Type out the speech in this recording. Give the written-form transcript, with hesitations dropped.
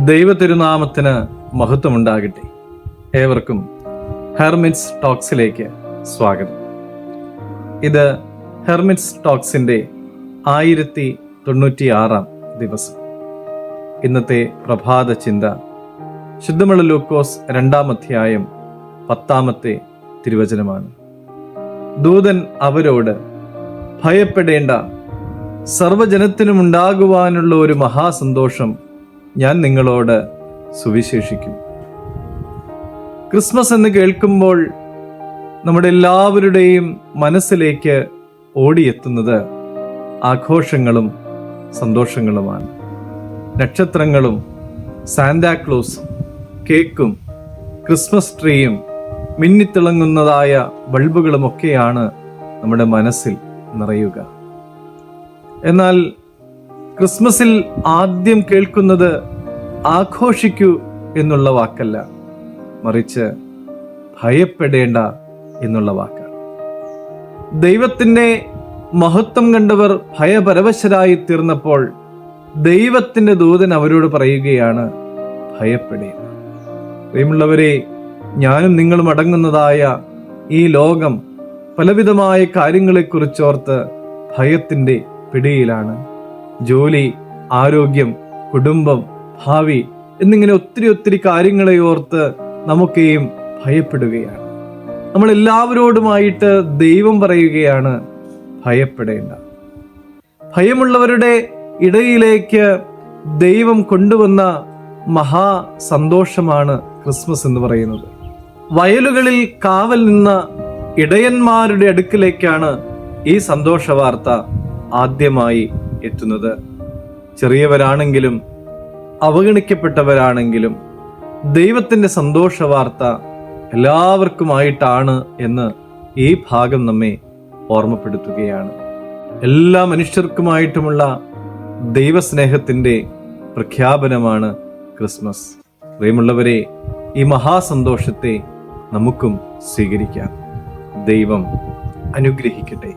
ദൈവതിരുനാമത്തിന് മഹത്വമുണ്ടാകട്ടെ. ഏവർക്കും ഹെർമിറ്റ്സ് ടോക്സിലേക്ക് സ്വാഗതം. ഇത് ഹെർമിറ്റ്സ് ടോക്സിൻ്റെ 1096 ദിവസം. ഇന്നത്തെ പ്രഭാത ചിന്ത ശുദ്ധമുള്ള ലൂക്കോസ് 2-ാം അധ്യായം 10-ാമത്തെ തിരുവചനമാണ്. ദൂതൻ അവരോട്, ഭയപ്പെടേണ്ട, സർവ്വജനത്തിനും ഉണ്ടാകുവാനുള്ള ഒരു മഹാസന്തോഷം ഞാൻ നിങ്ങളോട് സുവിശേഷിക്കും. ക്രിസ്മസ് എന്ന് കേൾക്കുമ്പോൾ നമ്മുടെ എല്ലാവരുടെയും മനസ്സിലേക്ക് ഓടിയെത്തുന്നത് ആഘോഷങ്ങളും സന്തോഷങ്ങളുമാണ്. നക്ഷത്രങ്ങളും സാന്താക്ലോസും കേക്കും ക്രിസ്മസ് ട്രീയും മിന്നിത്തിളങ്ങുന്നതായ ബൾബുകളുമൊക്കെയാണ് നമ്മുടെ മനസ്സിൽ നിറയുക. എന്നാൽ ക്രിസ്മസിൽ ആദ്യം കേൾക്കുന്നത് ആഘോഷിക്കൂ എന്നുള്ള വാക്കല്ല, മറിച്ച് ഭയപ്പെടേണ്ട എന്നുള്ള വാക്കാണ്. ദൈവത്തിൻ്റെ മഹത്വം കണ്ടവർ ഭയപരവശരായി തീർന്നപ്പോൾ ദൈവത്തിൻ്റെ ദൂതൻ അവരോട് പറയുകയാണ്, ഭയപ്പെടേണ്ട. പ്രിയമുള്ളവരെ, ഞാനും നിങ്ങളും അടങ്ങുന്നതായ ഈ ലോകം പലവിധമായ കാര്യങ്ങളെക്കുറിച്ചോർത്ത് ഭയത്തിൻ്റെ പിടിയിലാണ്. ജോലി, ആരോഗ്യം, കുടുംബം, ഭാവി എന്നിങ്ങനെ ഒത്തിരി കാര്യങ്ങളെ ഓർത്ത് നമുക്കെയും ഭയപ്പെടുകയാണ്. നമ്മളെല്ലാവരോടുമായിട്ട് ദൈവം പറയുകയാണ്, ഭയപ്പെടേണ്ട. ഭയമുള്ളവരുടെ ഇടയിലേക്ക് ദൈവം കൊണ്ടുവന്ന മഹാ സന്തോഷമാണ് ക്രിസ്മസ് എന്ന് പറയുന്നത്. വയലുകളിൽ കാവൽ നിന്ന ഇടയന്മാരുടെ അടുക്കിലേക്കാണ് ഈ സന്തോഷ വാർത്ത ആദ്യമായി എത്തുന്നത്. ചെറിയവരാണെങ്കിലും അവഗണിക്കപ്പെട്ടവരാണെങ്കിലും ദൈവത്തിൻ്റെ സന്തോഷ വാർത്ത എല്ലാവർക്കുമായിട്ടാണ് എന്ന് ഈ ഭാഗം നമ്മെ ഓർമ്മപ്പെടുത്തുകയാണ്. എല്ലാ മനുഷ്യർക്കുമായിട്ടുമുള്ള ദൈവസ്നേഹത്തിൻ്റെ പ്രഖ്യാപനമാണ് ക്രിസ്മസ്. പ്രിയമുള്ളവരെ, ഈ മഹാസന്തോഷത്തെ നമുക്കും സ്വീകരിക്കാം. ദൈവം അനുഗ്രഹിക്കട്ടെ.